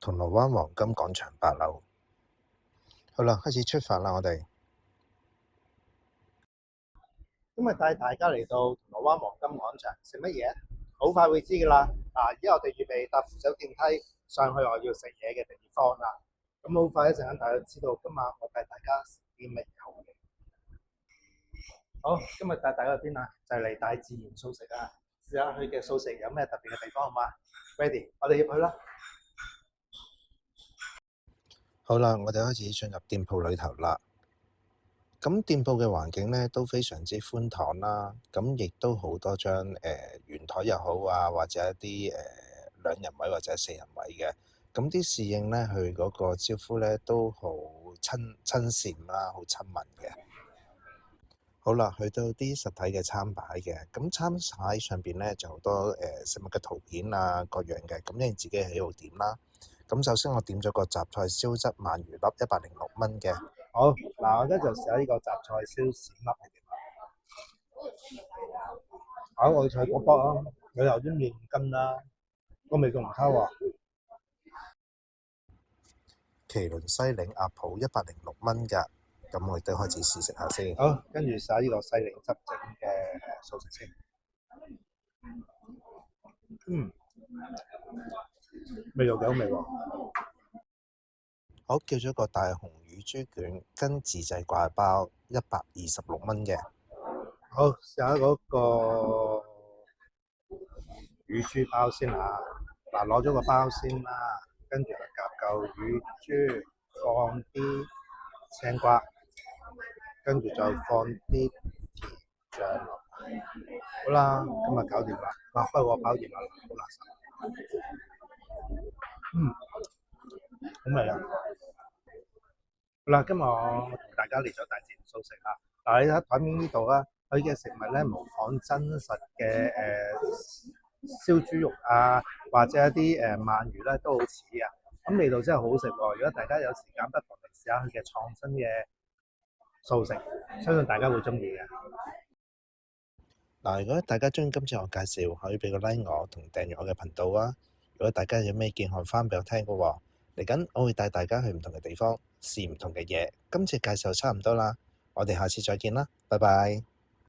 銅鑼灣黃金廣場8樓。好啦，開始出發啦！我哋今日帶大家嚟到銅鑼灣黃金廣場食乜嘢？好快會知㗎啦！而家我哋預備搭扶手電梯上去我要食嘢嘅地方啦。咁好快一陣間大家知道，今晚我帶大家食啲乜嘢好嘅。好，今日帶大家去邊啊？就係嚟大自然素食啊！試下佢嘅素食有咩特別嘅地方好嘛 ？Ready， 我哋入去啦！好啦，我哋開始進入店鋪裏頭啦。咁店鋪嘅環境呢都非常之寬敞啦，咁亦都好多張圓台又好啊，或者一啲2人位或者4人位嘅。咁啲侍應呢，佢嗰個招呼呢都好親善啦，好親民嘅。好啦，去到啲實體嘅餐擺嘅，咁餐擺上邊呢就好多食物嘅圖片啊，各樣嘅，咁你自己喜好點啦。咁首先我點咗個雜菜燒汁鰻魚粒106蚊嘅。好，嗱，我而家就試下呢個雜菜燒閃粒係點啊！好，我菜卜卜啊，佢有啲麵筋啦，個味仲唔差喎。麒麟西檸鴨脯106蚊㗎，咁我亦都開始試食下先。好，跟住試下呢個西檸汁整嘅素食先。味道幾好味喎。好，叫咗個大紅乳豬卷跟自製掛包126蚊嘅。好，試下嗰個乳豬包先啊！嗱，攞咗個包先啦，跟住就夾嚿乳豬，放啲青瓜，跟住再放啲甜醬落去。好啦，今日搞掂啦！嗱，不過我包掂啦，好垃圾。好味啊！好啦，今日我同大家嚟咗大自然素食啦。嗱，你睇台面呢度啊，佢嘅食物咧模仿真實嘅燒豬肉啊，或者一啲鰻魚咧都好似啊。咁味道真係好食喎！如果大家有時間，不妨嚟試下佢嘅創新嘅素食，相信大家會中意嘅。嗱，如果大家中意今次我介紹，可以俾個 like 我同訂閱我嘅頻道啊。如果大家有咩見看翻俾我聽嘅喎，嚟緊我會帶大家去唔同嘅地方試唔同嘅嘢。今次介紹差唔多啦，我哋下次再見啦，拜拜。